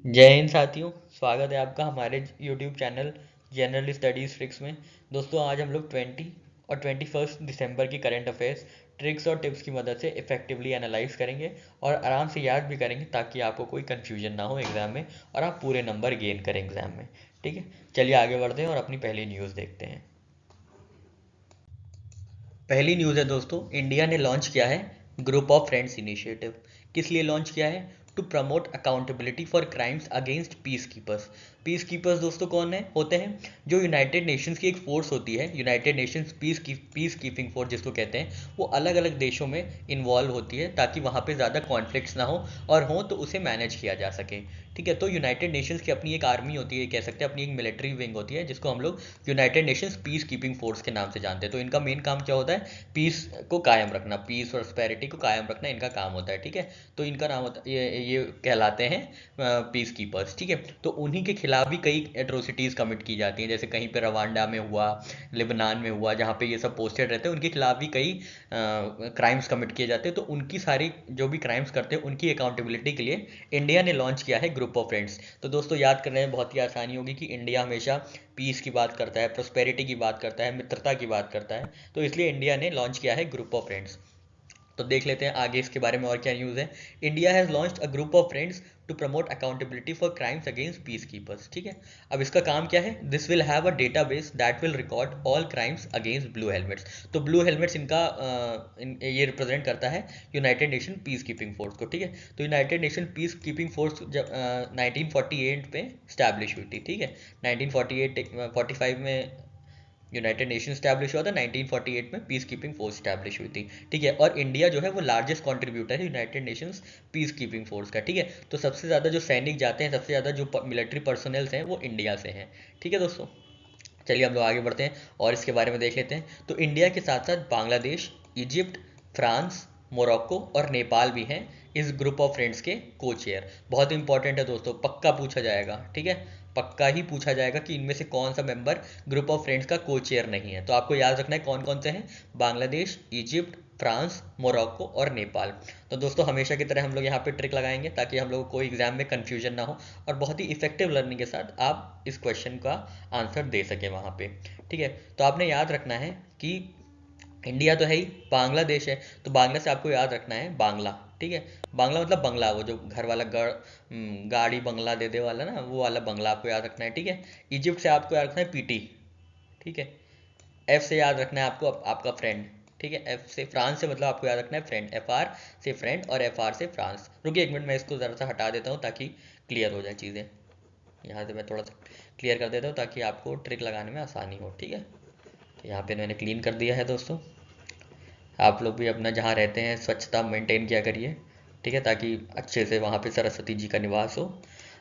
जय हिंद साथियों। स्वागत है आपका हमारे YouTube channel general studies tricks में। दोस्तों आज हम लोग 20 और 21 दिसंबर की करंट अफेयर्स ट्रिक्स और टिप्स की मदद से इफेक्टिवली एनालाइज करेंगे और आराम से याद भी करेंगे ताकि आपको कोई कन्फ्यूजन ना हो एग्ज़ाम में और आप पूरे नंबर गेन करें एग्ज़ाम में। ठीक है, चलिए आगे बढ़ते हैं और अपनी पहली न्यूज़ देखते हैं। पहली न्यूज़ है दोस्तों, इंडिया ने लॉन्च किया है ग्रुप ऑफ फ्रेंड्स इनिशिएटिव। किस लिए लॉन्च किया है? To promote accountability for crimes against peacekeepers. Peacekeepers दोस्तों कौन है होते हैं? जो यूनाइटेड नेशंस की एक फोर्स होती है, United Nations peace keeping force जिसको कहते हैं, वो अलग अलग देशों में इन्वॉल्व होती है ताकि वहाँ पे ज़्यादा कॉन्फ्लिक्ट्स ना हो और हो तो उसे मैनेज किया जा सके। ठीक है, तो यूनाइटेड नेशंस की अपनी एक आर्मी होती है, कह सकते हैं अपनी एक मिलिट्री विंग होती है जिसको हम लोग United Nations peace keeping force के नाम से जानते हैं। तो इनका मेन काम क्या होता है? पीस को कायम रखना, पीस और प्रॉस्पेरिटी को कायम रखना इनका काम होता है। ठीक है, तो इनका नाम होता है ये कहलाते हैं पीस कीपर्स। ठीक है, तो उन्हीं के खिलाफ भी कई एट्रोसिटीज़ कमिट की जाती हैं, जैसे कहीं पे रवांडा में हुआ, लिबनान में हुआ, जहाँ पे ये सब पोस्टेड रहते हैं उनके खिलाफ भी कई क्राइम्स कमिट किए जाते हैं। तो उनकी सारी जो भी क्राइम्स करते हैं उनकी अकाउंटेबिलिटी के लिए इंडिया ने लॉन्च किया है ग्रुप ऑफ फ्रेंड्स। तो दोस्तों याद करने में बहुत ही आसानी होगी कि इंडिया हमेशा पीस की बात करता है, प्रोस्पेरिटी की बात करता है, मित्रता की बात करता है। तो इसलिए इंडिया ने लॉन्च किया है ग्रुप ऑफ फ्रेंड्स। तो देख लेते हैं आगे इसके बारे में और क्या न्यूज़ है। India has launched a group of friends to promote accountability for crimes against peacekeepers. ठीक है, अब इसका काम क्या है? This will have a database that will record all crimes against blue helmets. तो ब्लू हेलमेट्स इनका ये रिप्रेजेंट करता है United Nation peacekeeping force को। ठीक है, तो United Nation peacekeeping force जब 1948 में स्टैब्लिश हुई थी। ठीक है, 1948 45 में यूनाइटेड नेशन स्टैब्लिश हुआ था, 1948 में पीस कीपिंग फोर्स स्टैब्लिश हुई थी। ठीक है, और इंडिया जो है वो लार्जेस्ट कंट्रीब्यूटर है United Nations peace keeping force का। ठीक है, तो सबसे ज़्यादा जो सैनिक जाते हैं, सबसे ज़्यादा जो मिलिट्री पर्सनल्स हैं वो इंडिया से हैं। ठीक है दोस्तों, चलिए हम लोग आगे बढ़ते हैं और इसके बारे में देख लेते हैं। तो इंडिया के साथ साथ बांग्लादेश, इजिप्ट, फ्रांस, मोरक्को और नेपाल भी हैं इस ग्रुप ऑफ फ्रेंड्स के को चेयर। बहुत इंपॉर्टेंट है दोस्तों, पक्का पूछा जाएगा। ठीक है, पक्का ही पूछा जाएगा कि इनमें से कौन सा मेंबर ग्रुप ऑफ फ्रेंड्स का को चेयर नहीं है। तो आपको याद रखना है कौन कौन से हैं। बांग्लादेश, इजिप्ट, फ्रांस, मोरक्को और नेपाल। तो दोस्तों हमेशा की तरह हम लोग यहाँ पे ट्रिक लगाएंगे ताकि हम लोग को कोई एग्जाम में कन्फ्यूजन ना हो और बहुत ही इफेक्टिव लर्निंग के साथ आप इस क्वेश्चन का आंसर दे सके वहाँ पे। ठीक है, तो आपने याद रखना है कि इंडिया तो है ही, बांग्लादेश है, तो बांग्ला से आपको याद रखना है बांग्ला। ठीक है, बांग्ला मतलब बंगला, वो जो घर वाला गाड़ी बंगला दे दे वाला ना, वो वाला बंगला आपको याद रखना है। ठीक है, इजिप्ट से आपको याद रखना है पीटी। ठीक है, एफ से याद रखना है आपको आपका फ्रेंड। ठीक है, एफ से फ्रांस से मतलब आपको याद रखना है फ्रेंड, एफ आर से फ्रेंड और एफ आर से फ्रांस। रुकिए एक मिनट, मैं इसको ज़रा सा हटा देता हूँ ताकि क्लियर हो जाए चीज़ें। यहाँ से मैं थोड़ा सा क्लियर कर देता हूँ ताकि आपको ट्रिक लगाने में आसानी हो। ठीक है, तो यहाँ पे मैंने क्लीन कर दिया है दोस्तों। आप लोग भी अपना जहाँ रहते हैं स्वच्छता मेंटेन किया करिए। ठीक है, ताकि अच्छे से वहाँ पे सरस्वती जी का निवास हो।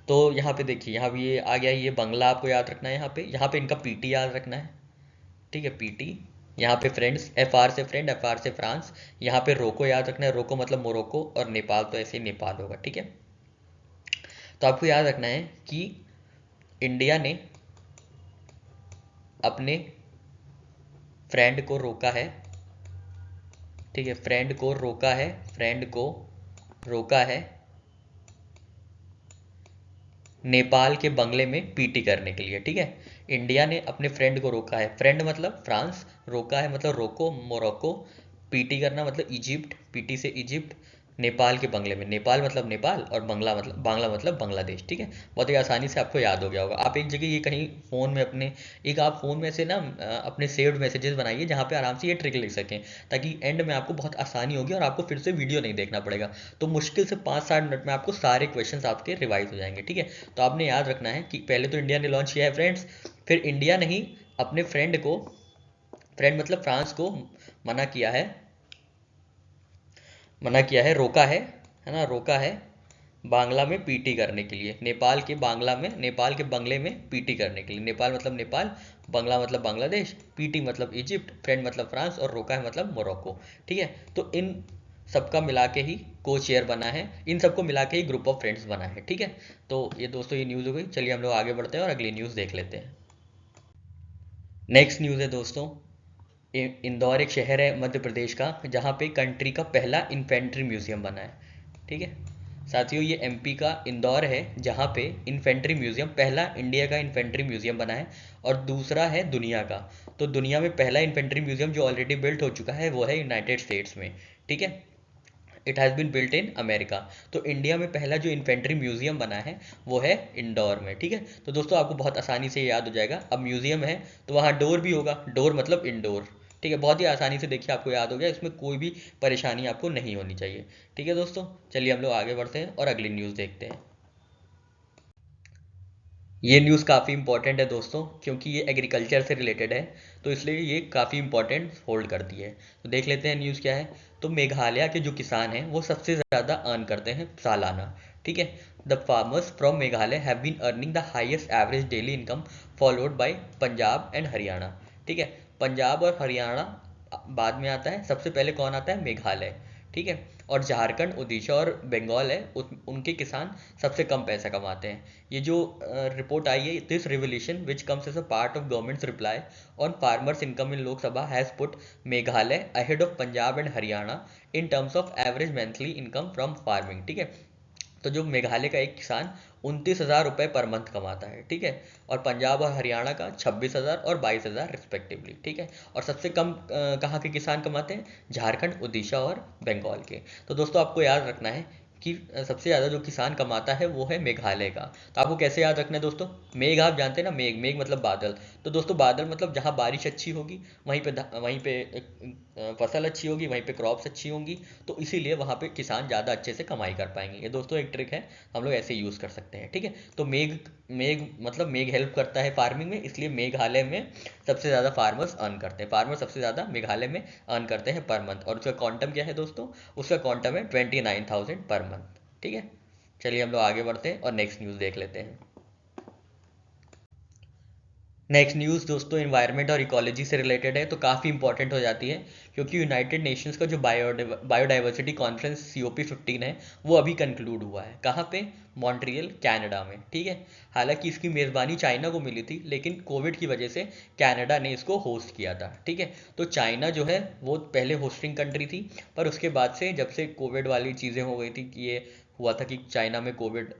तो यहाँ पे देखिए, यहाँ भी ये आ गया, ये बंगला आपको याद रखना है। यहाँ पे इनका पीटी याद रखना है। ठीक है, पीटी। यहाँ पे फ्रेंड्स, एफ आर से फ्रेंड, एफ आर से फ्रांस। यहाँ पे रोको याद रखना है, रोको मतलब मोरक्को, और नेपाल तो ऐसे ही नेपाल होगा। ठीक है, तो आपको याद रखना है कि इंडिया ने अपने फ्रेंड को रोका है। ठीक है, फ्रेंड को रोका है, फ्रेंड को रोका है नेपाल के बंगले में पीटी करने के लिए। ठीक है, इंडिया ने अपने फ्रेंड को रोका है, फ्रेंड मतलब फ्रांस, रोका है मतलब रोको मोरक्को, पीटी करना मतलब इजिप्ट, पीटी से इजिप्ट, नेपाल के बंगले में, नेपाल मतलब नेपाल और बांग्ला मतलब बांग्लादेश। ठीक है, बहुत ही आसानी से आपको याद हो गया होगा। आप एक जगह ये कहीं फ़ोन में अपने, एक आप फ़ोन में से ना अपने सेव्ड मैसेजेस बनाइए जहाँ पे आराम से ये ट्रिक लिख सकें, ताकि एंड में आपको बहुत आसानी होगी और आपको फिर से वीडियो नहीं देखना पड़ेगा। तो मुश्किल से 5-7 मिनट में आपको सारे क्वेश्चंस आपके रिवाइज हो जाएंगे। ठीक है, तो आपने याद रखना है कि पहले तो इंडिया ने लॉन्च किया है फ्रेंड्स, फिर इंडिया ने ही अपने फ्रेंड को, फ्रेंड मतलब फ्रांस को मना किया है, रोका है ना, रोका है बांग्ला में पीटी करने के लिए, नेपाल के बांग्ला में, नेपाल के बंगले में पीटी करने के लिए। नेपाल मतलब नेपाल, बांग्ला मतलब बांग्लादेश, पीटी मतलब इजिप्ट, फ्रेंड मतलब फ्रांस और रोका है मतलब मोरक्को। ठीक है, तो इन सबका मिला के ही को चेयर बना है, इन सबको मिला के ही ग्रुप ऑफ फ्रेंड्स बना है। ठीक है, तो ये दोस्तों ये न्यूज़ हो गई। चलिए हम लोग आगे बढ़ते हैं और अगली न्यूज़ देख लेते हैं। नेक्स्ट न्यूज़ है दोस्तों, इंदौर एक शहर है मध्य प्रदेश का जहाँ पे कंट्री का पहला इन्फेंट्री म्यूजियम बना है। ठीक है, साथियों ये एमपी का इंदौर है, जहाँ पे इन्फेंट्री म्यूजियम, पहला इंडिया का इन्फेंट्री म्यूजियम बना है और दूसरा है दुनिया का। तो दुनिया में पहला इन्फेंट्री म्यूजियम जो ऑलरेडी बिल्ट हो चुका है वो है यूनाइटेड स्टेट्स में, ठीक है, it has been built in America. तो इंडिया में पहला जो इन्फेंट्री म्यूजियम बना है वो है इंदौर में, ठीक है। तो दोस्तों आपको बहुत आसानी से याद हो जाएगा, अब म्यूजियम है तो वहाँ डोर भी होगा, डोर मतलब इंडोर, ठीक है। बहुत ही आसानी से देखिए आपको याद हो गया, इसमें कोई भी परेशानी आपको नहीं होनी चाहिए, ठीक है दोस्तों। चलिए हम लोग आगे बढ़ते हैं और अगली न्यूज़ देखते हैं। ये न्यूज़ काफ़ी इंपॉर्टेंट है दोस्तों, क्योंकि ये एग्रीकल्चर से रिलेटेड है, तो इसलिए ये काफ़ी इंपॉर्टेंट होल्ड करती है। तो देख लेते हैं न्यूज़ क्या है। तो मेघालय के जो किसान हैं वो सबसे ज़्यादा अर्न करते हैं सालाना, ठीक है। The farmers from Meghalaya have been earning the highest average daily income followed by Punjab and Haryana, ठीक है। पंजाब और हरियाणा बाद में आता है, सबसे पहले कौन आता है? मेघालय, ठीक है। और झारखंड, उड़ीसा और बंगाल है उनके किसान सबसे कम पैसा कमाते हैं। ये जो रिपोर्ट आई है, this revolution which comes as a part of government's reply on farmers income in Lok Sabha has put Meghalaya ahead of Punjab and Haryana in terms of average monthly income from farming, ठीक है। तो जो मेघालय का एक किसान 29,000 रुपये पर मंथ कमाता है, ठीक है, और पंजाब और हरियाणा का 26,000 और 22,000 रिस्पेक्टिवली, ठीक है। और सबसे कम कहाँ के किसान कमाते हैं? झारखंड, उड़ीसा और बंगाल के। तो दोस्तों आपको याद रखना है कि सबसे ज़्यादा जो किसान कमाता है वो है मेघालय का। तो आपको कैसे याद रखना है दोस्तों? मेघ आप जानते हैं ना, मेघ, मेघ मतलब बादल। तो दोस्तों बादल मतलब जहाँ बारिश अच्छी होगी वहीं पे फसल अच्छी होगी, वहीं पे क्रॉप्स अच्छी होंगी, तो इसीलिए वहाँ पे किसान ज़्यादा अच्छे से कमाई कर पाएंगे। ये दोस्तों एक ट्रिक है, हम लोग ऐसे यूज़ कर सकते हैं, ठीक है। तो मेघ, मेघ मतलब मेघ हेल्प करता है फार्मिंग में, इसलिए मेघालय में सबसे ज़्यादा फार्मर्स अर्न करते हैं, फार्मर सबसे ज़्यादा मेघालय में अर्न करते हैं पर मंथ। और उसका क्वांटम क्या है दोस्तों? उसका क्वांटम है 29,000 पर मंथ, ठीक है। चलिए हम लोग आगे बढ़ते हैं और नेक्स्ट न्यूज़ देख लेते हैं। नेक्स्ट न्यूज़ दोस्तों एनवायरनमेंट और इकोलॉजी से रिलेटेड है, तो काफ़ी इंपॉर्टेंट हो जाती है, क्योंकि यूनाइटेड नेशंस का जो बायोडाइवर्सिटी कॉन्फ्रेंस COP15 है वो अभी कंक्लूड हुआ है। कहाँ पे? मॉन्ट्रियल, कनाडा में, ठीक है। हालांकि इसकी मेज़बानी चाइना को मिली थी, लेकिन कोविड की वजह से कनाडा ने इसको होस्ट किया था, ठीक है। तो चाइना जो है वो पहले होस्टिंग कंट्री थी, पर उसके बाद से जब से कोविड वाली चीज़ें हो गई थी कि ये हुआ था कि चाइना में कोविड,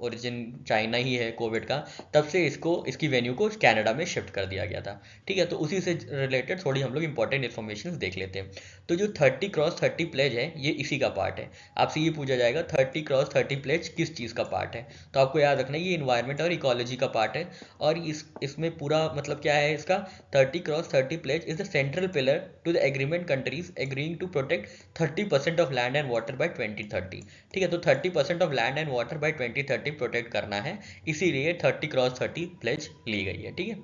ओरिजिन चाइना ही है कोविड का, तब से इसकी वेन्यू को कनाडा में शिफ्ट कर दिया गया था, ठीक है। तो उसी से रिलेटेड थोड़ी हम लोग इंपॉर्टेंट इन्फॉर्मेशन देख लेते हैं। तो जो 30x30 प्लेज है ये इसी का पार्ट है। आपसे ये पूछा जाएगा 30x30 प्लेज किस चीज़ का पार्ट है, तो आपको याद रखना है ये इन्वायरमेंट और इकोलॉजी का पार्ट है। और इसमें पूरा मतलब क्या है इसका? 30x30 pledge is the central pillar to the agreement countries agreeing to protect 30% of land and water by 2030, ठीक है। तो 30% of land and water by 2030 protect करना है, इसीलिए 30x30 प्लेज ली गई है, ठीक है।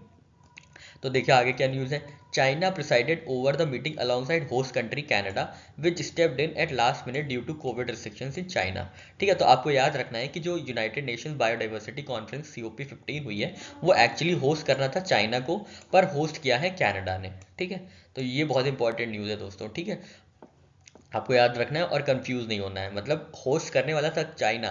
तो देखिए आगे क्या न्यूज़ है। China presided over the meeting alongside host country Canada which stepped in at last minute due to COVID restrictions in China, ठीक है। तो आपको याद रखना है कि जो United Nations biodiversity conference COP15 हुई है वो एक्चुअली होस्ट करना था चाइना को, पर होस्ट किया है कनाडा ने, ठीक है। तो ये बहुत इंपॉर्टेंट न्यूज़ है दोस्तों, ठीक है। आपको याद रखना है और कंफ्यूज नहीं होना है, मतलब होस्ट करने वाला था चाइना,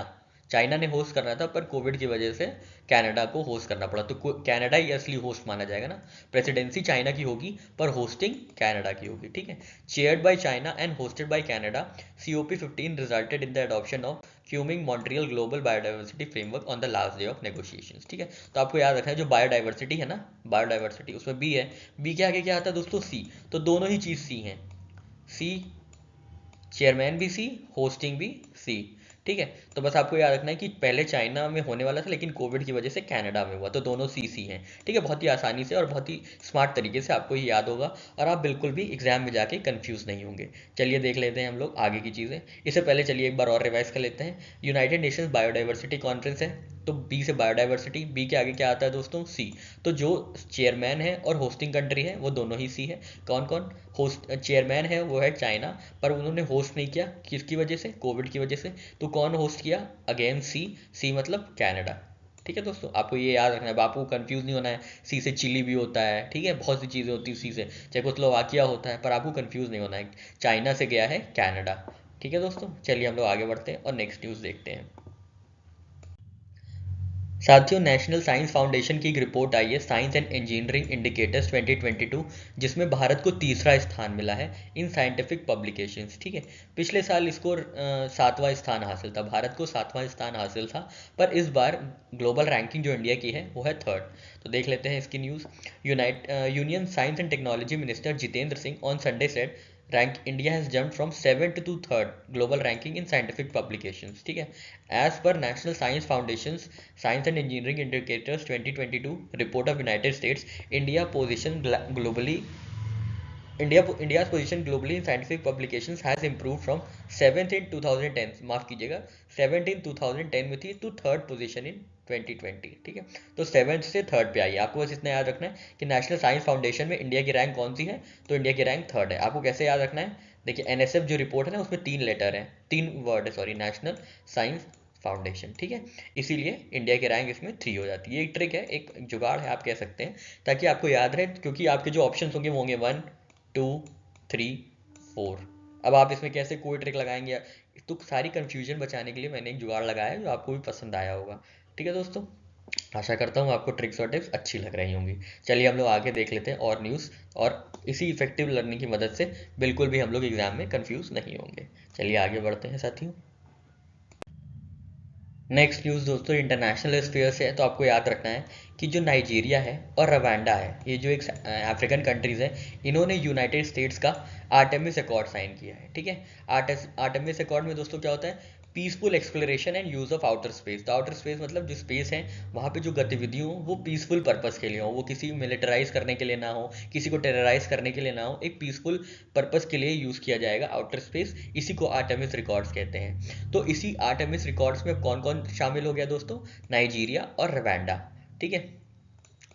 चाइना ने होस्ट करना था, पर कोविड की वजह से कनाडा को होस्ट करना पड़ा, तो कनाडा ही असली होस्ट माना जाएगा ना। प्रेसिडेंसी चाइना की होगी पर होस्टिंग कनाडा की होगी, ठीक है। Chaired by China and hosted by Canada, COP15 resulted in the adoption of Kunming Montreal global biodiversity framework on the last day of negotiations, ठीक है। तो आपको याद रखना है जो बायोडाइवर्सिटी है ना, बायोडाइवर्सिटी उसमें बी है, बी के आगे क्या आता है दोस्तों? सी। तो दोनों ही चीज़ सी हैं, सी, चेयरमैन भी सी, होस्टिंग भी सी, ठीक है। तो बस आपको याद रखना है कि पहले चाइना में होने वाला था, लेकिन कोविड की वजह से कनाडा में हुआ, तो दोनों सी सी हैं, ठीक है। बहुत ही आसानी से और बहुत ही स्मार्ट तरीके से आपको ये याद होगा, और आप बिल्कुल भी एग्जाम में जाके कंफ्यूज नहीं होंगे। चलिए देख लेते हैं हम लोग आगे की चीज़ें। इससे पहले चलिए एक बार और रिवाइज कर लेते हैं। यूनाइटेड नेशंस बायोडाइवर्सिटी कॉन्फ्रेंस है, तो बी से बायोडाइवर्सिटी, बी के आगे क्या आता है दोस्तों? सी। तो जो चेयरमैन है और होस्टिंग कंट्री है वो दोनों ही सी है। कौन कौन? होस्ट चेयरमैन है वो है चाइना, पर उन्होंने होस्ट नहीं किया, किसकी वजह से? कोविड की वजह से। तो कौन होस्ट किया? अगेन सी, सी मतलब कनाडा, ठीक है दोस्तों। आपको ये याद रखना है, आपको कंफ्यूज नहीं होना है। सी से चिली भी होता है, ठीक है, बहुत सी चीज़ें होती है सी से, चेकोस्लोवाकिया होता है, पर आपको कंफ्यूज नहीं होना है। चाइना से गया है कनाडा, ठीक है दोस्तों। चलिए हम लोग आगे बढ़ते हैं और नेक्स्ट न्यूज़ देखते हैं। साथियों, नेशनल साइंस फाउंडेशन की एक रिपोर्ट आई है, साइंस एंड इंजीनियरिंग इंडिकेटर्स 2022, जिसमें भारत को तीसरा स्थान मिला है इन साइंटिफिक पब्लिकेशंस। ठीक है, पिछले साल इसको सातवां स्थान हासिल था, भारत को सातवां स्थान हासिल था, पर इस बार ग्लोबल रैंकिंग जो इंडिया की है वो है थर्ड। तो देख लेते हैं इसकी news. Union science and technology minister Jitendra Singh on Sunday said rank India has jumped from 7th to 3rd global ranking in scientific publications। ठीक है, as per National Science Foundation's Science and Engineering Indicators 2022 report of United States, India position globally India's position globally in scientific publications has improved from 7th in 2010, माफ कीजिएगा, 7th in 2010 में थी, to 3rd position in 2020। ठीक है, तो 7th से 3rd पे आई है। आपको बस इतना याद रखना है कि नेशनल साइंस फाउंडेशन में इंडिया की रैंक कौन सी है, तो इंडिया की रैंक 3rd है। आपको कैसे याद रखना है, देखिए एनएसएफ जो रिपोर्ट है ना उसमें 3 लेटर है, 3 वर्ड है, सॉरी, नेशनल साइंस फाउंडेशन। ठीक है, इसीलिए इंडिया की रैंक इसमें 3 हो जाती है। ये एक ट्रिक है, एक जुगाड़ है आप कह सकते हैं, ताकि आपको याद रहे, क्योंकि आपके जो ऑप्शन होंगे वो होंगे 1 2 3 4। अब आप इसमें कैसे कोई ट्रिक लगाएंगे, तो सारी कंफ्यूजन बचाने के लिए मैंने एक जुगाड़ लगाया है जो आपको भी पसंद आया होगा। ठीक है दोस्तों, आशा करता हूँ आपको ट्रिक्स और टिप्स अच्छी लग रही होंगी। चलिए हम लोग आगे देख लेते हैं और न्यूज़, और इसी इफेक्टिव लर्निंग की मदद से बिल्कुल भी हम लोग एग्जाम में कंफ्यूज नहीं होंगे। चलिए आगे बढ़ते हैं साथियों। नेक्स्ट न्यूज़ दोस्तों इंटरनेशनल स्फीयर से है। तो आपको याद रखना है कि जो नाइजीरिया है और रवांडा है, ये जो एक अफ्रीकन कंट्रीज़ है, इन्होंने यूनाइटेड स्टेट्स का आर्टेमिस अकॉर्ड साइन किया है। ठीक है, आर्टेमिस अकॉर्ड में दोस्तों क्या होता है, peaceful exploration and use of outer space. तो आउटर स्पेस मतलब जो स्पेस है वहाँ पे जो गतिविधि हो वो पीसफुल पर्पस के लिए हो, वो किसी मिलिटराइज करने के लिए ना हो, किसी को टेरराइज करने के लिए ना हो, एक पीसफुल पर्पस के लिए यूज़ किया जाएगा आउटर स्पेस। इसी को आर्टेमिस रिकॉर्ड्स कहते हैं। तो इसी आर्टेमिस रिकॉर्ड्स में कौन कौन शामिल हो गया दोस्तों, नाइजीरिया और रवांडा। ठीक है,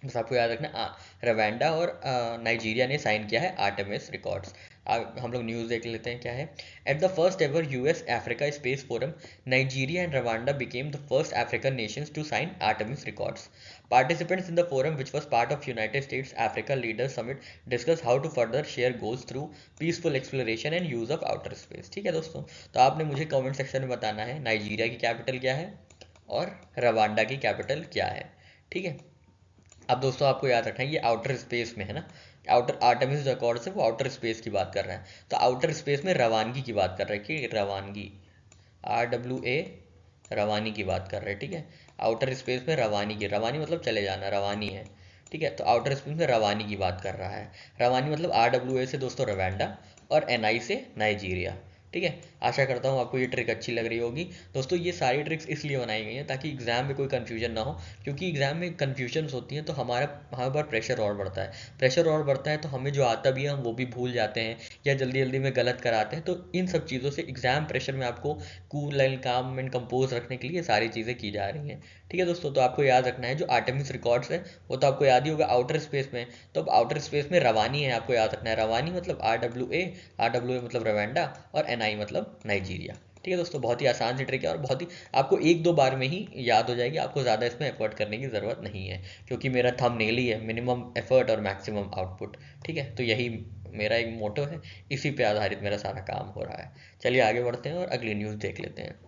बस आपको याद रखना, रवांडा और नाइजीरिया ने साइन किया है आर्टेमिस रिकॉर्ड्स। हम लोग न्यूज़ देख लेते हैं क्या है। At the first ever US Africa space forum, Nigeria and Rwanda became the first African nations to sign Artemis records. Participants in the forum, which was part of United States Africa Leaders Summit, discussed how to further share goals through peaceful exploration and use of outer space। ठीक है दोस्तों, तो आपने मुझे comment section में बताना है Nigeria की कैपिटल क्या है और रवांडा की कैपिटल क्या है। ठीक है, अब दोस्तों आपको याद रखना है ये आउटर स्पेस में है ना, आउटर आर्टेमिस रिकॉर्ड से वो आउटर स्पेस की बात कर रहे हैं। तो आउटर स्पेस में रवानगी की बात कर रहे हैं कि रवानगी, RWA, रवानी की बात कर रहे हैं। ठीक है, आउटर स्पेस में रवानी की, रवानी मतलब चले जाना, रवानी है। ठीक है, तो आउटर स्पेस में रवानी की बात कर रहा है। रवानी मतलब RWA से दोस्तों रवांडा और NI से नाइजीरिया। ठीक है, आशा करता हूँ आपको ये ट्रिक अच्छी लग रही होगी। दोस्तों ये सारी ट्रिक्स इसलिए बनाई गई हैं ताकि एग्जाम में कोई कन्फ्यूजन ना हो, क्योंकि एग्जाम में कन्फ्यूजन होती हैं तो हमारे पर प्रेशर और बढ़ता है, प्रेशर और बढ़ता है तो हमें जो आता भी है हम वो भी भूल जाते हैं या जल्दी जल्दी में गलत कराते हैं। तो इन सब चीज़ों से एग्जाम प्रेशर में आपको कूल एंड काम एंड कंपोज रखने के लिए सारी चीज़ें की जा रही हैं। ठीक है दोस्तों, तो आपको याद रखना है जो आर्टेमिस रिकॉर्ड्स है वो तो आपको याद ही होगा आउटर स्पेस में। तो अब आउटर स्पेस में रवानी है, आपको याद रखना है रवानी मतलब RWA मतलब रवांडा और NI मतलब नाइजीरिया। ठीक है दोस्तों, बहुत ही आसान सी ट्रिक है और बहुत ही आपको एक दो बार में ही याद हो जाएगी, आपको ज़्यादा इसमें एफर्ट करने की ज़रूरत नहीं है, क्योंकि मेरा थंबनेल ही है मिनिमम एफर्ट और मैक्सिमम आउटपुट। ठीक है, तो यही मेरा एक मोटो है, इसी पे आधारित मेरा सारा काम हो रहा है। चलिए आगे बढ़ते हैं और अगली न्यूज़ देख लेते हैं।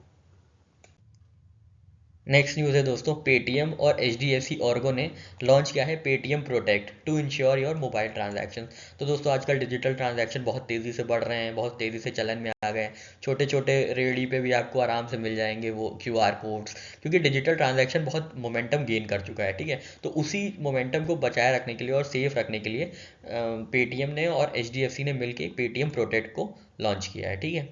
नेक्स्ट न्यूज़ है दोस्तों, पेटीएम और HDFC ऑर्गो ने लॉन्च किया है Paytm protect to ensure your mobile transaction. तो दोस्तों आजकल डिजिटल ट्रांजैक्शन बहुत तेज़ी से बढ़ रहे हैं, बहुत तेज़ी से चलन में आ गए हैं। छोटे छोटे रेडी पे भी आपको आराम से मिल जाएंगे वो QR कोड्स, क्योंकि डिजिटल ट्रांजैक्शन बहुत मोमेंटम गेन कर चुका है। ठीक है, तो उसी मोमेंटम को बचाए रखने के लिए और सेफ रखने के लिए पेटीएम ने और HDFC ने मिलकर पेटीएम प्रोटेक्ट को लॉन्च किया है। ठीक है,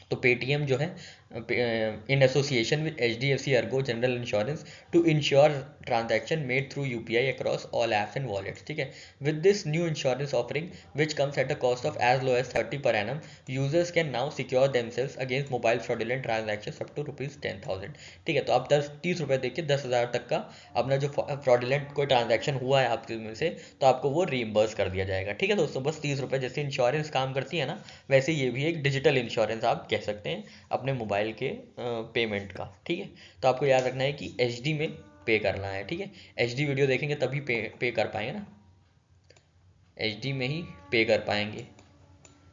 तो पेटीएम जो है in association with HDFC Ergo General Insurance to ensure transaction made through UPI across all apps and wallets। ठीक है, with this new insurance offering which comes at a cost of as low as 30 per annum, users can now secure themselves against mobile fraudulent transactions up to ₹10,000। ठीक है, तो आप 30 रुपये देके 10,000 तक का अपना जो फ्रॉडुलेंट कोई ट्रांजैक्शन हुआ है आपके में से, तो आपको वो रीइम्बर्स कर दिया जाएगा। ठीक है दोस्तों, बस 30 रुपये, जैसे इंश्योरेंस काम करती है ना, वैसे ये भी एक डिजिटल इंश्योरेंस आप कह सकते हैं अपने मोबाइल के पेमेंट का। ठीक है, तो आपको याद रखना है कि HD में पे करना है। ठीक है, HD वीडियो देखेंगे तभी पे कर पाएंगे ना, HD में ही पे कर पाएंगे।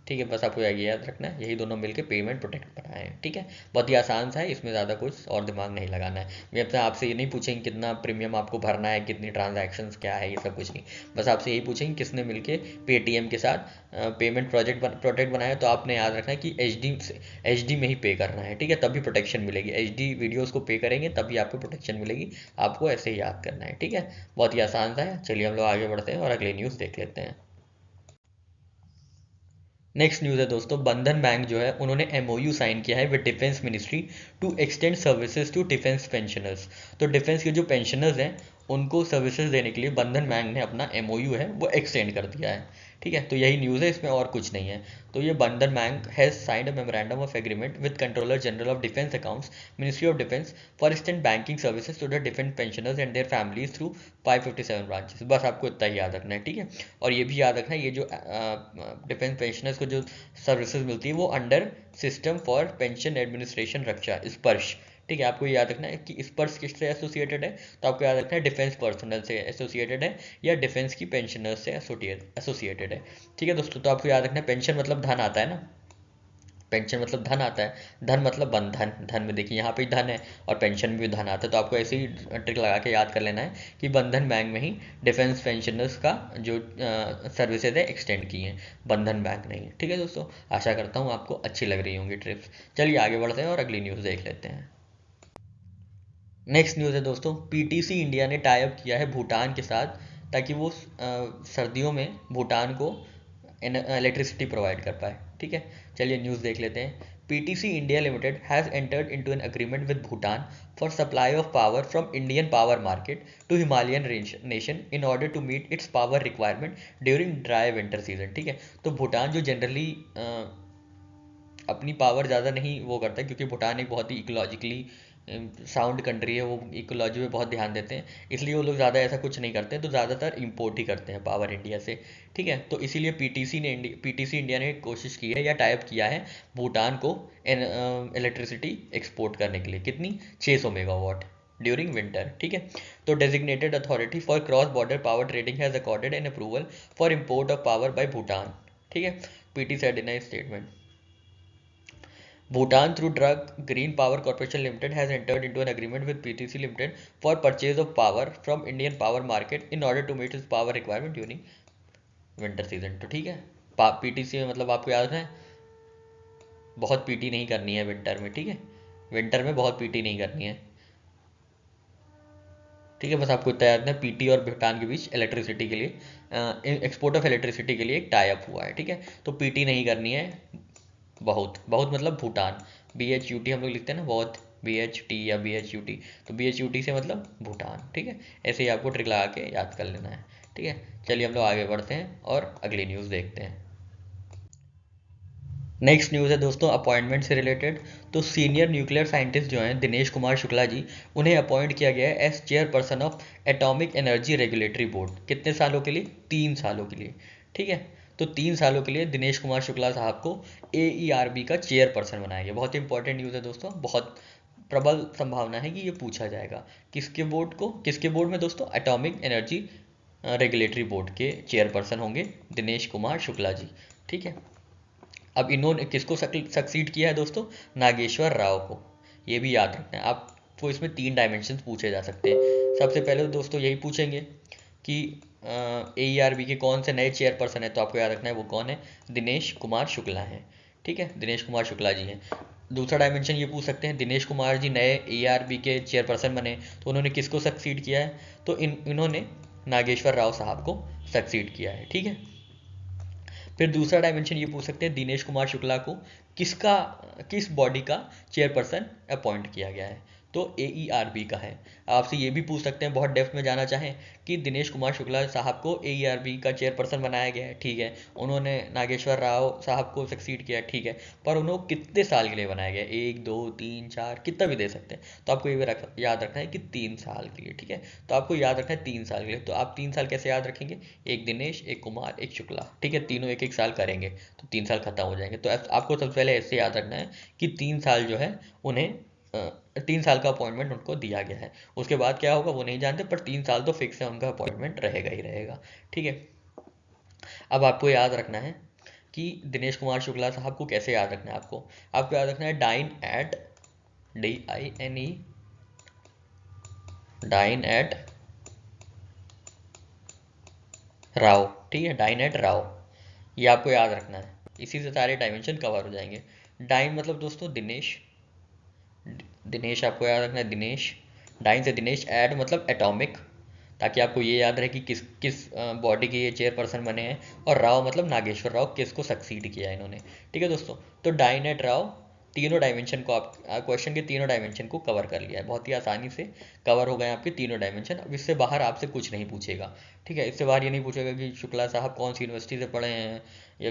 ठीक है, बस आपको ये याद रखना है, यही दोनों मिलके पेमेंट प्रोटेक्ट बनाए हैं। ठीक है, बहुत ही आसान सा है, इसमें ज़्यादा कुछ और दिमाग नहीं लगाना है। मैं अपने आपसे ये नहीं पूछेंगे कितना प्रीमियम आपको भरना है, कितनी ट्रांजैक्शंस क्या है, ये सब कुछ नहीं। बस आपसे यही पूछेंगे किसने मिलके पेटीएम के साथ पेमेंट प्रोटेक्ट बनाया। तो आपने याद रखना है कि एच डी में ही पे करना है। ठीक है, तभी प्रोटेक्शन मिलेगी। एच डी वीडियोज़ को पे करेंगे तभी आपको प्रोटेक्शन मिलेगी। आपको ऐसे ही याद करना है। ठीक है, बहुत ही आसान सा है। चलिए हम लोग आगे बढ़ते हैं और अगली न्यूज़ देख लेते हैं। नेक्स्ट न्यूज़ है दोस्तों, बंधन बैंक जो है उन्होंने एमओयू साइन किया है with defence ministry to extend services to defence pensioners. तो डिफेंस के जो पेंशनर्स हैं उनको सर्विसेज देने के लिए बंधन बैंक ने अपना एमओयू है वो एक्सटेंड कर दिया है। ठीक है, तो यही न्यूज़ है, इसमें और कुछ नहीं है। तो ये Bandhan bank has signed a memorandum of agreement with controller general of defence accounts, ministry of defence, for extend banking services to the defence pensioners and their families through 557 branches. बस आपको इतना ही याद रखना है। ठीक है, और ये भी याद रखना है, ये जो डिफेंस पेंशनर्स को जो सर्विसेज मिलती है वो under system for pension administration Raksha, Sparsh. ठीक है, आपको ये याद रखना है कि स्पर्श किससे एसोसिएटेड है। तो आपको याद रखना है डिफेंस पर्सनल से एसोसिएटेड है या डिफेंस की पेंशनर्स से एसोसिएटेड है। ठीक है दोस्तों, तो आपको याद रखना है पेंशन मतलब धन आता है ना, पेंशन मतलब धन आता है, धन मतलब बंधन। धन में देखिए यहाँ पे धन है और पेंशन में भी धन आता है। तो आपको ऐसे ही ट्रिक लगा के याद कर लेना है कि बंधन बैंक में ही डिफेंस पेंशनर्स का जो सर्विसेज है एक्सटेंड की हैं, बंधन बैंक नहीं। ठीक है दोस्तों, आशा करता हूँ आपको अच्छी लग रही होंगी ट्रिप्स। चलिए आगे बढ़ते हैं और अगली न्यूज़ देख लेते हैं। नेक्स्ट न्यूज़ है दोस्तों, पीटीसी इंडिया ने टाई अप किया है भूटान के साथ ताकि वो सर्दियों में भूटान को इलेक्ट्रिसिटी प्रोवाइड कर पाए। ठीक है, चलिए न्यूज़ देख लेते हैं। PTC India limited has entered into an agreement with Bhutan for supply of power from Indian power market to Himalayan nation in order to meet its power requirement during dry winter season. ठीक है, तो भूटान जो generally अपनी power ज़्यादा नहीं वो करता है, क्योंकि भूटान एक बहुत ही इकोलॉजिकली साउंड कंट्री है, वो इकोलॉजी पे बहुत ध्यान देते हैं, इसलिए वो लोग ज़्यादा ऐसा कुछ नहीं करते हैं, तो ज़्यादातर इंपोर्ट ही करते हैं पावर इंडिया से। ठीक है, तो इसीलिए पीटीसी इंडिया ने कोशिश की है या टाइप किया है भूटान को इलेक्ट्रिसिटी एक्सपोर्ट करने के लिए। कितनी? 600 मेगावाट ड्यूरिंग विंटर। ठीक है, तो designated authority for cross border power trading has accorded an approval for import of power bye Bhutan. ठीक है, PT said in statement, Bhutan through Drug Green Power Corporation Limited has entered into an agreement with PTC Limited for purchase of power from Indian power market in order to meet its power requirement during winter season। तो ठीक है, PTC में मतलब आपको याद है बहुत PT नहीं करनी है विंटर में। ठीक है, विंटर में बहुत पीटी नहीं करनी है। ठीक है, बस आपको इतना याद है, पीटी और भूटान के बीच इलेक्ट्रिसिटी के लिए एक्सपोर्ट ऑफ इलेक्ट्रिसिटी के लिए एक टाई अप हुआ है। ठीक है, तो पीटी नहीं करनी है बहुत। बहुत मतलब भूटान, BHUT हम लोग लिखते हैं ना बहुत, BHT या BHUT, तो BHUT से मतलब भूटान। ठीक है, ऐसे ही आपको ट्रिक लगा के याद कर लेना है। ठीक है, चलिए हम लोग आगे बढ़ते हैं और अगली न्यूज़ देखते हैं। नेक्स्ट न्यूज़ है दोस्तों अपॉइंटमेंट से रिलेटेड। तो सीनियर न्यूक्लियर साइंटिस्ट जो हैं दिनेश कुमार शुक्ला जी, उन्हें अपॉइंट किया गया है as chairperson of atomic energy regulatory board. कितने सालों के लिए? 3 सालों के लिए। ठीक है, तो 3 सालों के लिए दिनेश कुमार शुक्ला साहब को AERB का चेयरपर्सन बनाया गया। बहुत ही इंपॉर्टेंट न्यूज़ है दोस्तों, बहुत प्रबल संभावना है कि ये पूछा जाएगा। किसके बोर्ड को? किसके बोर्ड में दोस्तों? एटॉमिक एनर्जी रेगुलेटरी बोर्ड के चेयरपर्सन होंगे दिनेश कुमार शुक्ला जी। ठीक है, अब इन्होंने किसको सक्सीड किया है दोस्तों? नागेश्वर राव को। ये भी याद रखना है आपको, इसमें 3 डायमेंशन पूछे जा सकते हैं। सबसे पहले तो दोस्तों यही पूछेंगे कि AERB के कौन से नए चेयरपर्सन है, तो आपको याद रखना है वो कौन है? दिनेश कुमार शुक्ला हैं। ठीक है, दिनेश कुमार शुक्ला जी हैं। दूसरा डायमेंशन ये पूछ सकते हैं, दिनेश कुमार जी नए AERB के चेयरपर्सन बने तो उन्होंने किसको सक्सीड किया है? तो इन्होंने नागेश्वर राव साहब को सक्सीड किया है। ठीक है, फिर दूसरा डायमेंशन ये पूछ सकते हैं, दिनेश कुमार शुक्ला को किस बॉडी का चेयरपर्सन अपॉइंट किया गया है? तो AERB का है। आपसे ये भी पूछ सकते हैं, बहुत डेप्थ में जाना चाहें, कि दिनेश कुमार शुक्ला साहब को AERB का चेयरपर्सन बनाया गया है। ठीक है, उन्होंने नागेश्वर राव साहब को सक्सीड किया। ठीक है, पर उन्होंने कितने साल के लिए बनाया गया? 1, 2, 3, 4, कितना भी दे सकते हैं। तो आपको ये भी याद रखना है कि 3 साल के लिए। ठीक है, तो आपको याद रखना है 3 साल के लिए। तो आप 3 साल कैसे याद रखेंगे? एक दिनेश, एक कुमार, एक शुक्ला। ठीक है, तीनों 1-1 साल करेंगे तो 3 साल खत्म हो जाएंगे। तो आपको सबसे पहले ऐसे याद रखना है कि 3 साल जो है उन्हें 3 साल का अपॉइंटमेंट उनको दिया गया है। उसके बाद क्या होगा वो नहीं जानते, पर 3 साल तो फिक्स है, उनका अपॉइंटमेंट रहेगा ही रहेगा। ठीक है, अब आपको याद रखना है कि दिनेश कुमार शुक्ला साहब को कैसे याद रखना है आपको याद रखना है डाइन एट राव, ठीक है, डाइन एट राव, ये आपको याद रखना है। इसी से सारे डायमेंशन कवर हो जाएंगे। डाइन मतलब दोस्तों दिनेश, दिनेश आपको याद रखना है दिनेश, डाइन से दिनेश, एड मतलब एटॉमिक, ताकि आपको ये याद रहे कि किस किस बॉडी के ये चेयरपर्सन बने हैं, और राव मतलब नागेश्वर राव, किसको सक्सीड किया है इन्होंने। ठीक है दोस्तों, तो डाइन एट राव तीनों डायमेंशन को आप क्वेश्चन के तीनों डायमेंशन को कवर कर लिया है, बहुत ही आसानी से कवर हो गए आपके तीनों डायमेंशन। अब इससे बाहर आपसे कुछ नहीं पूछेगा, ठीक है, इससे बाहर ये नहीं पूछेगा कि शुक्ला साहब कौन सी यूनिवर्सिटी से पढ़े हैं या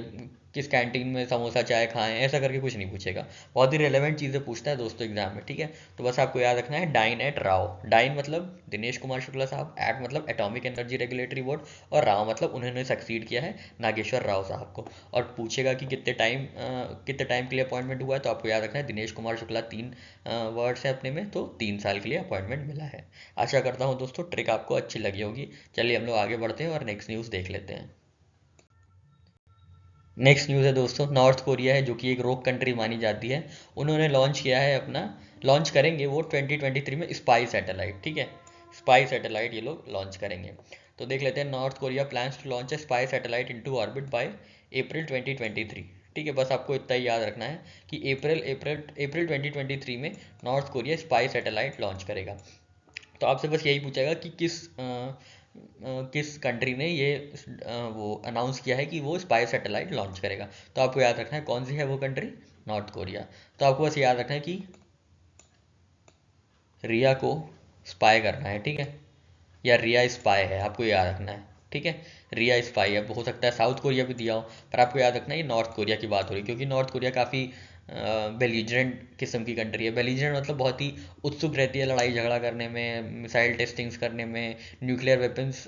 किस कैंटीन में समोसा चाय खाएं, ऐसा करके कुछ नहीं पूछेगा। बहुत ही रेलेवेंट चीज़ें पूछता है दोस्तों एग्जाम में, ठीक है। तो बस आपको याद रखना है डाइन एट राव, डाइन मतलब दिनेश कुमार शुक्ला साहब, एट मतलब एटॉमिक एनर्जी रेगुलेटरी बोर्ड, और राव मतलब उन्होंने सक्सीड किया है नागेश्वर राव साहब को। और पूछेगा कि कितने टाइम के लिए अपॉइंटमेंट हुआ है, तो आपको याद रखना है दिनेश कुमार शुक्ला 3 वर्ड्स है अपने में, तो 3 साल के लिए अपॉइंटमेंट मिला है। आशा करता हूँ दोस्तों ट्रिक आपको अच्छी लगी होगी। चलिए हम लोग आगे बढ़ते हैं और नेक्स्ट न्यूज़ देख लेते हैं। नेक्स्ट न्यूज़ है दोस्तों, नॉर्थ कोरिया है जो कि एक रोक कंट्री मानी जाती है, उन्होंने लॉन्च किया है अपना, लॉन्च करेंगे वो 2023 में स्पाई सैटेलाइट, ठीक है, स्पाई सैटेलाइट ये लोग लॉन्च करेंगे। तो देख लेते हैं, North Korea plans to launch a spy satellite into orbit by April 2023, ठीक है। बस आपको इतना ही याद रखना है कि अप्रैल 2023 में north Korea spy satellite launch करेगा। तो आपसे बस यही पूछेगा कि किस कंट्री ने ये वो अनाउंस किया है कि वो स्पाई सैटेलाइट लॉन्च करेगा। तो आपको याद रखना है कौन सी है वो कंट्री, नॉर्थ कोरिया। तो आपको बस याद रखना है कि रिया को स्पाई करना है, ठीक है, या रिया स्पाई है, आपको याद रखना है, ठीक है। रिया स्पाई, अब हो सकता है साउथ कोरिया भी दिया हो, पर आपको याद रखना है ये नॉर्थ कोरिया की बात हो रही है, क्योंकि नॉर्थ कोरिया काफ़ी बेलिजरेंट किस्म की कंट्री है। बेलिजरेंट मतलब बहुत ही उत्सुक रहती है लड़ाई झगड़ा करने में, मिसाइल टेस्टिंग्स करने में, न्यूक्लियर वेपन्स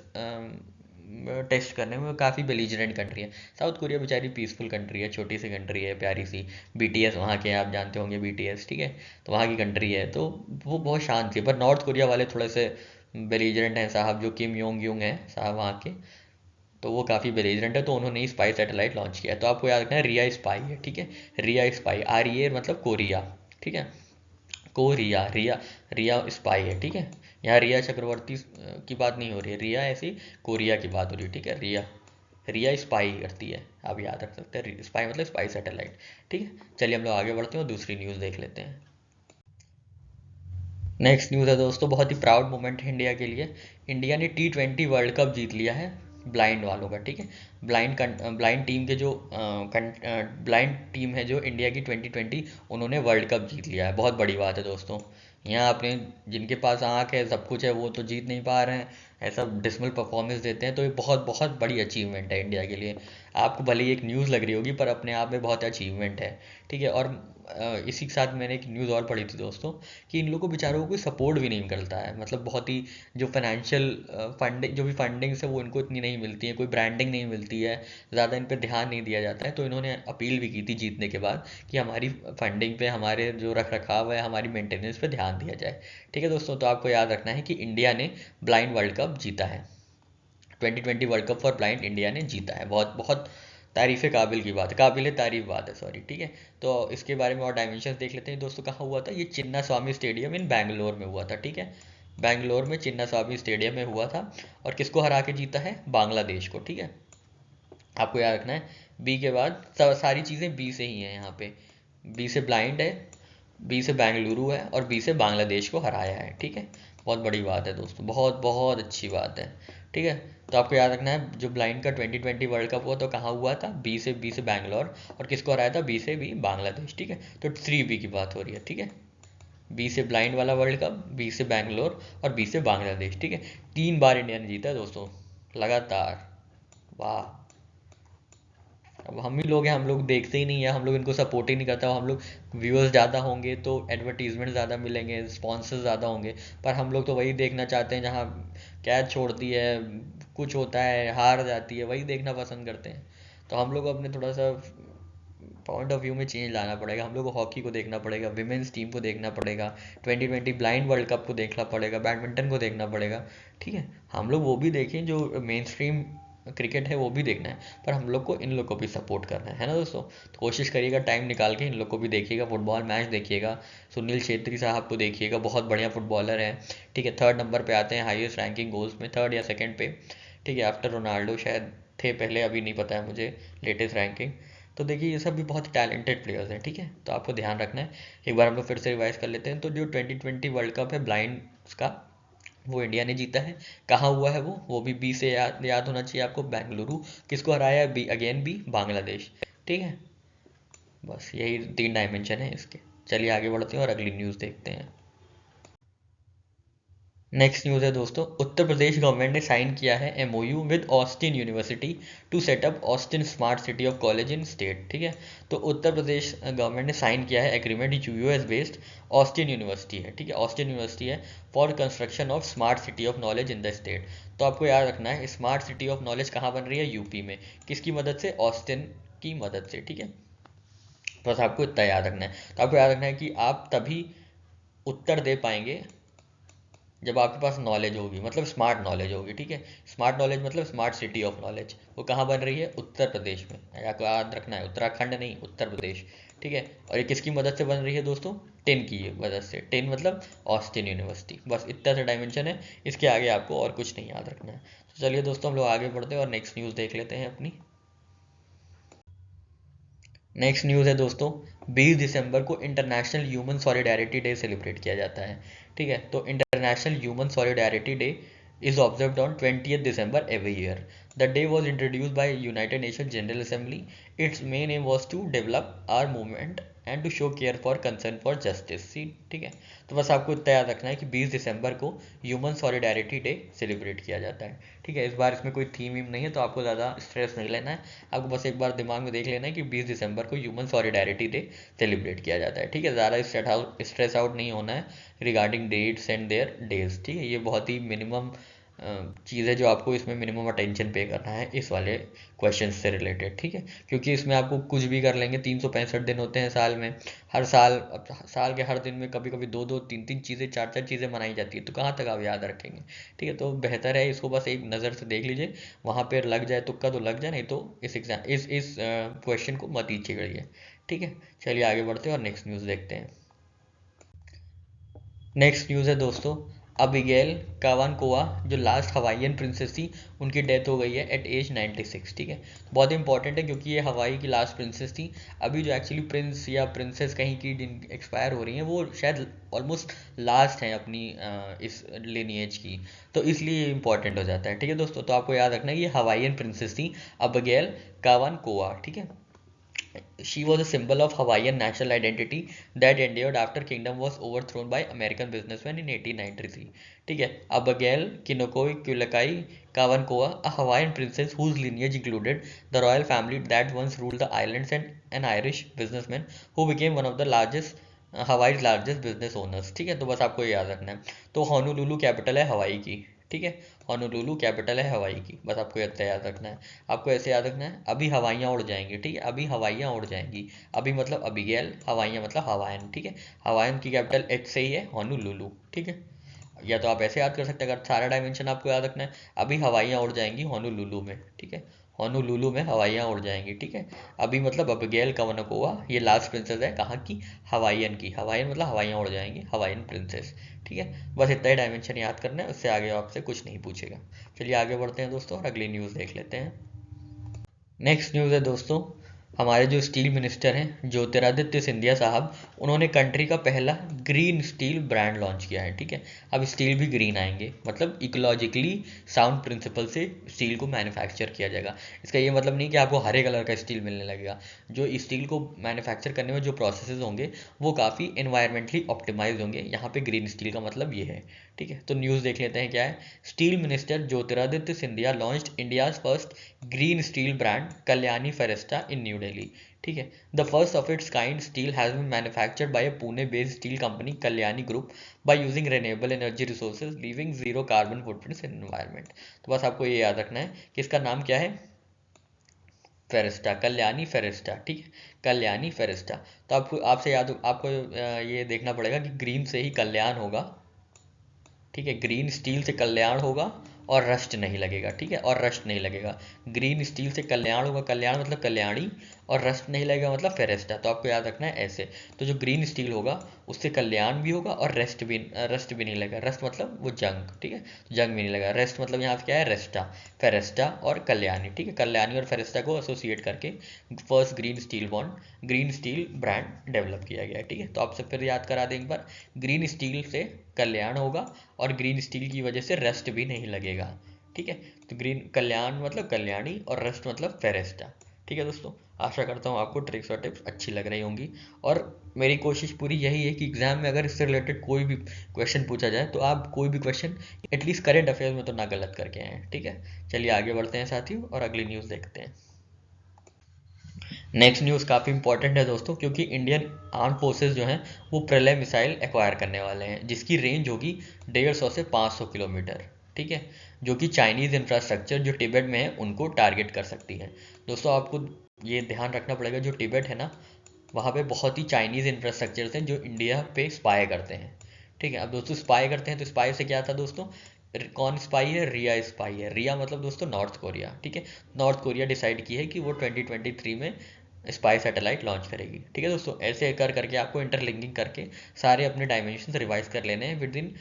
टेस्ट करने में, काफ़ी बेलिजरेंट कंट्री है। साउथ कोरिया बेचारी पीसफुल कंट्री है, छोटी सी कंट्री है, प्यारी सी, बीटीएस वहाँ के आप जानते होंगे, बीटीएस, ठीक है, तो वहाँ की कंट्री है, तो वो बहुत शांत है। पर नॉर्थ कोरिया वाले थोड़े से बेलिजरेंट हैं साहब, जो किम योंग यूंग हैं साहब वहाँ के, तो वो काफ़ी बेलिजरेंट है, तो उन्होंने स्पाई सैटेलाइट लॉन्च किया है। तो आपको याद रखना है रिया स्पाई है, ठीक है, रिया स्पाई, REA मतलब कोरिया, ठीक है, कोरिया, रिया, रिया स्पाई है, ठीक है। यहाँ रिया चक्रवर्ती की बात नहीं हो रही है, रिया ऐसी कोरिया की बात हो रही है, ठीक है, रिया, रिया स्पाई करती है, आप याद रख सकते हैं, स्पाई मतलब स्पाई सैटेलाइट, ठीक है। चलिए हम लोग आगे बढ़ते हैं और दूसरी न्यूज़ देख लेते हैं। नेक्स्ट न्यूज़ है दोस्तों, बहुत ही प्राउड मोमेंट है इंडिया के लिए, इंडिया ने T20 वर्ल्ड कप जीत लिया है ब्लाइंड वालों का, ठीक है। ब्लाइंड टीम के जो ब्लाइंड टीम है जो इंडिया की 2020, उन्होंने वर्ल्ड कप जीत लिया है, बहुत बड़ी बात है दोस्तों। यहाँ अपने जिनके पास आँख है सब कुछ है वो तो जीत नहीं पा रहे हैं, ऐसा डिसमल परफॉर्मेंस देते हैं, तो ये बहुत बहुत बड़ी अचीवमेंट है इंडिया के लिए। आपको भले ही एक न्यूज़ लग रही होगी पर अपने आप में बहुत अचीवमेंट है, ठीक है। और इसी के साथ मैंने एक न्यूज़ और पढ़ी थी दोस्तों, कि इन लोगों को बेचारों को कोई सपोर्ट भी नहीं करता है, मतलब बहुत ही जो फाइनेंशियल फंडिंग, जो भी फंडिंग्स है वो इनको इतनी नहीं मिलती है, कोई ब्रांडिंग नहीं मिलती है, ज़्यादा इन पर ध्यान नहीं दिया जाता है। तो इन्होंने अपील भी की थी जीतने के बाद कि हमारी फंडिंग पे, हमारे जो रख रखाव है, हमारी मेंटेनेंस पे ध्यान दिया जाए, ठीक है दोस्तों। तो आपको याद रखना है कि इंडिया ने ब्लाइंड वर्ल्ड कप जीता है, 2020 world cup for blind India ने जीता है, बहुत बहुत तारीफ़ काबिल की बात है, काबिल तारीफ बात है, सॉरी, ठीक है। तो इसके बारे में और डायमेंशन देख लेते हैं दोस्तों। कहाँ हुआ था ये, चिन्ना स्वामी स्टेडियम इन बैंगलोर में हुआ था, ठीक है, बैंगलोर में चिन्ना स्वामी स्टेडियम में हुआ था। और किसको हरा के जीता है, बांग्लादेश को, ठीक है। आपको याद रखना है बी के बाद सारी चीज़ें बी से ही हैं यहाँ पे, बी से ब्लाइंड है, बी से बेंगलुरु है, और बी से बांग्लादेश को हराया है, ठीक है। बहुत बड़ी बात है दोस्तों, बहुत बहुत अच्छी बात है, ठीक है। तो आपको याद रखना है जो ब्लाइंड का 2020 वर्ल्ड कप हुआ तो कहाँ हुआ था, बी से बैंगलोर, और किसको हराया था, बी से भी बांग्लादेश, ठीक है। तो 3B की बात हो रही है, ठीक है, बी से ब्लाइंड वाला वर्ल्ड कप, बी से बैंगलोर, और बी से बांग्लादेश, ठीक है। 3 बार इंडिया ने जीता है दोस्तों लगातार, वाह। अब हम ही लोग हैं, हम लोग देखते ही नहीं है, हम लोग इनको सपोर्ट ही नहीं करता, हम लोग व्यूअर्स ज़्यादा होंगे तो एडवर्टीजमेंट ज़्यादा मिलेंगे, स्पॉन्सर्स ज़्यादा होंगे, पर हम लोग तो वही देखना चाहते हैं जहाँ कैच छोड़ती है, कुछ होता है, हार जाती है, वही देखना पसंद करते हैं। तो हम लोग को अपने थोड़ा सा पॉइंट ऑफ व्यू में चेंज लाना पड़ेगा, हम लोग को हॉकी को देखना पड़ेगा, विमेंस टीम को देखना पड़ेगा, 2020 ब्लाइंड वर्ल्ड कप को देखना पड़ेगा, बैडमिंटन को देखना पड़ेगा, ठीक है। हम लोग वो भी देखें जो मेन स्ट्रीम क्रिकेट है वो भी देखना है, पर हम लोग को इन लोग को भी सपोर्ट करना है ना दोस्तों। तो कोशिश करिएगा टाइम निकाल के इन लोग को भी देखिएगा, फुटबॉल मैच देखिएगा। सुनील छेत्री साहब को देखिएगा, बहुत बढ़िया फुटबॉलर हैं। ठीक है, 3rd नंबर पे आते हैं हाईएस्ट रैंकिंग गोल्स में, 3rd या 2nd पे। ठीक है, आफ्टर रोनाल्डो शायद थे पहले, अभी नहीं पता है मुझे लेटेस्ट रैंकिंग। तो देखिए ये सब भी बहुत टैलेंटेड प्लेयर्स हैं। ठीक है, तो आपको ध्यान रखना है। एक बार हम लोग फिर से रिवाइज कर लेते हैं। तो जो 2020 वर्ल्ड कप है ब्लाइंड्स का, वो इंडिया ने जीता है। कहाँ हुआ है वो भी बी से याद होना चाहिए आपको, बेंगलुरु। किसको हराया है? B, again B, Bangladesh. ठीक है, बस यही 3 डायमेंशन है इसके। चलिए आगे बढ़ते हैं और अगली न्यूज़ देखते हैं। नेक्स्ट न्यूज़ है दोस्तों, उत्तर प्रदेश गवर्नमेंट ने साइन किया है MOU with Austin university to set up Austin smart city of college in state. ठीक है, तो उत्तर प्रदेश गवर्नमेंट ने साइन किया है agreement US based Austin university है। ठीक है, ऑस्टिन यूनिवर्सिटी है for construction of smart city of knowledge in the state. तो आपको याद रखना है स्मार्ट सिटी ऑफ नॉलेज कहाँ बन रही है? यूपी में। किसकी मदद से? ऑस्टिन की मदद से। ठीक है, बस आपको इतना याद रखना है। तो आपको याद रखना है कि आप तभी उत्तर दे पाएंगे जब आपके पास नॉलेज होगी, मतलब स्मार्ट नॉलेज होगी। ठीक है, स्मार्ट नॉलेज मतलब स्मार्ट सिटी ऑफ नॉलेज। वो कहाँ बन रही है? उत्तर प्रदेश में। आपको याद रखना है, उत्तराखंड नहीं, उत्तर प्रदेश। ठीक है, और ये किसकी मदद से बन रही है दोस्तों? टिन की मदद से। टिन मतलब ऑस्टिन यूनिवर्सिटी। बस इतना सा डायमेंशन है, इसके आगे आपको और कुछ नहीं याद रखना है। तो चलिए दोस्तों हम लोग आगे बढ़ते हैं और नेक्स्ट न्यूज़ देख लेते हैं अपनी। नेक्स्ट न्यूज़ है दोस्तों, 20 दिसंबर को international human solidarity day celebrate किया जाता है। ठीक है, तो international human solidarity day is observed on 20th December every year. The day was introduced by United Nations General Assembly. Its main aim was to develop our movement and to show care for concern for justice. See, ठीक है, तो बस आपको इतना याद रखना है कि 20 दिसंबर को ह्यूमन सॉलिडारिटी डे सेलिब्रेट किया जाता है। ठीक है, इस बार इसमें कोई थीम वीम नहीं है, तो आपको ज़्यादा स्ट्रेस नहीं लेना है। आपको बस एक बार दिमाग में देख लेना है कि 20 दिसंबर को ह्यूमन सॉलिडारिटी डे सेलिब्रेट किया जाता है। ठीक है, ज़्यादा स्ट्रेस आउट नहीं होना है regarding dates and their days. ठीक है, ये बहुत ही मिनिमम चीज़ है जो आपको इसमें मिनिमम अटेंशन पे करना है इस वाले क्वेश्चन से रिलेटेड। ठीक है, क्योंकि इसमें आपको कुछ भी कर लेंगे, 365 दिन होते हैं साल में। हर साल, साल के हर दिन में कभी कभी 2-2 3-3 चीज़ें, 4-4 चीज़ें मनाई जाती है, तो कहाँ तक आप याद रखेंगे? ठीक है, तो बेहतर है इसको बस एक नज़र से देख लीजिए, वहाँ पर लग जाए तुक्का तो लग जाए, नहीं तो इस एग्जाम इस क्वेश्चन को मत ही छिड़िए। ठीक है, चलिए आगे बढ़ते हैं और नेक्स्ट न्यूज़ देखते हैं। नेक्स्ट न्यूज़ है दोस्तों, अबिगेल कावानकोआ जो लास्ट हवाईयन प्रिंसेस थी, उनकी डेथ हो गई है एट एज 96। ठीक है, बहुत इंपॉर्टेंट है क्योंकि ये हवाई की लास्ट प्रिंसेस थी। अभी जो एक्चुअली प्रिंस या प्रिंसेस कहीं की एक्सपायर हो रही हैं, वो शायद ऑलमोस्ट लास्ट हैं अपनी इस लिनिएज की, तो इसलिए ये इंपॉर्टेंट हो जाता है। ठीक है दोस्तों, तो आपको याद रखना है ये हवाईयन प्रिंसेस थी, अबिगेल कावानकोआ। ठीक है, she was a symbol of Hawaiian national identity that endured after kingdom was overthrown by American businessmen in 1893. ठीक है, Abigail Kinokoi Kulakai Kawankoa, a Hawaiian princess whose lineage included the royal family that once ruled the islands, and an Irish businessman who became one of the largest हवाई largest business owners. ठीक है, तो बस आपको ये याद रखना है। तो होनोलुलु कैपिटल है हवाई की। ठीक है, होनोलुलु कैपिटल है हवाई की, बस आपको इतना याद रखना है। आपको ऐसे याद रखना है, अभी हवाइयाँ उड़ जाएंगी। ठीक है, अभी हवाइयाँ उड़ जाएंगी। अभी मतलब अबिगेल, हवाइयाँ मतलब हवाइन। ठीक है, हवाइन की कैपिटल एच से ही है, होनोलुलु। ठीक है, या तो आप ऐसे याद कर सकते हैं, अगर सारा डायमेंशन आपको याद रखना है, अभी हवाइयाँ उड़ जाएंगी होनोलुलु में। ठीक है, होनोलुलु में हवाइयाँ उड़ जाएंगी। ठीक है, अभी मतलब अबिगेल कावानकोआ ये लास्ट प्रिंसेस है, कहाँ की? हवाईयन की। हवाईयन मतलब हवाइयाँ उड़ जाएंगी, हवाईयन प्रिंसेस। ठीक है, बस इतना ही डायमेंशन याद करना है, उससे आगे आपसे कुछ नहीं पूछेगा। चलिए आगे बढ़ते हैं दोस्तों और अगली न्यूज़ देख लेते हैं। नेक्स्ट न्यूज़ है दोस्तों, हमारे जो स्टील मिनिस्टर हैं ज्योतिरादित्य सिंधिया साहब, उन्होंने कंट्री का पहला ग्रीन स्टील ब्रांड लॉन्च किया है। ठीक है, अब स्टील भी ग्रीन आएंगे, मतलब इकोलॉजिकली साउंड प्रिंसिपल से स्टील को मैन्युफैक्चर किया जाएगा। इसका ये मतलब नहीं कि आपको हरे कलर का स्टील मिलने लगेगा। जो स्टील को मैन्युफैक्चर करने में जो प्रोसेसेस होंगे वो काफ़ी एनवायरमेंटली ऑप्टिमाइज होंगे। यहाँ पे ग्रीन स्टील का मतलब ये है। ठीक है, तो न्यूज़ देख लेते हैं क्या है। Steel minister Jyotiraditya Scindia launched India's first green steel brand Kalyani Ferresta in New Delhi. ठीक है, the first of its kind steel has been manufactured by a Pune based steel company Kalyani group by using renewable energy resources leaving zero carbon footprints in environment. तो बस आपको ये याद रखना है कि इसका नाम क्या है, फेरेस्टा, कल्याणी फेरेस्टा। ठीक है, कल्याणी फेरेस्टा। तो आपको ये देखना पड़ेगा कि ग्रीन से ही कल्याण होगा। ठीक है, ग्रीन स्टील से कल्याण होगा और रस्ट नहीं लगेगा, ठीक है, और रस्ट नहीं लगेगा। ग्रीन स्टील से कल्याण होगा, कल्याण मतलब कल्याणी, और रस्ट नहीं लगेगा मतलब फेरेस्टा। तो आपको याद रखना है ऐसे। तो जो ग्रीन स्टील होगा उससे कल्याण भी होगा और रस्ट भी नहीं लगेगा। रस्ट मतलब वो जंग, ठीक है, जंग भी नहीं लगेगा। रेस्ट मतलब यहाँ से क्या है, रेस्टा, फेरेस्टा और कल्याणी, ठीक है। कल्याणी और फेरेस्टा को एसोसिएट करके first green steel brand develop किया गया है, ठीक है। तो आपसे फिर याद करा दें एक बार, ग्रीन स्टील से कल्याण होगा और ग्रीन स्टील की वजह से रस्ट भी नहीं लगेगा, ठीक है। तो ग्रीन कल्याण मतलब कल्याणी और रस्ट मतलब फेरेस्टा, ठीक है दोस्तों। आशा करता हूँ आपको ट्रिक्स और टिप्स अच्छी लग रही होंगी, और मेरी कोशिश पूरी यही है कि एग्जाम में अगर इससे रिलेटेड कोई भी क्वेश्चन पूछा जाए तो आप कोई भी क्वेश्चन एटलीस्ट करंट अफेयर्स में तो ना गलत करके आए, ठीक है। चलिए आगे बढ़ते हैं साथियों और अगली न्यूज़ देखते हैं। नेक्स्ट न्यूज़ काफ़ी इंपॉर्टेंट है दोस्तों, क्योंकि इंडियन आर्म फोर्सेस जो हैं वो प्रलय मिसाइल एक्वायर करने वाले हैं, जिसकी रेंज होगी 150 से 500 किलोमीटर, ठीक है, जो कि चाइनीज़ इंफ्रास्ट्रक्चर जो तिब्बत में है उनको टारगेट कर सकती है। दोस्तों आपको ये ध्यान रखना पड़ेगा, जो तिब्बत है ना, वहाँ पे बहुत ही चाइनीज़ इंफ्रास्ट्रक्चर्स हैं जो इंडिया पे स्पाई करते हैं, ठीक है। अब दोस्तों स्पाई करते हैं तो स्पाई से क्या था दोस्तों, कौन स्पाई है, रिया स्पाई है। रिया मतलब दोस्तों नॉर्थ कोरिया, ठीक है। नॉर्थ कोरिया डिसाइड की है कि वो 2023 में स्पाई सैटेलाइट लॉन्च करेगी, ठीक है दोस्तों। ऐसे कर करके आपको इंटरलिंकिंग करके सारे अपने डायमेंशन रिवाइज कर लेने हैं विद इन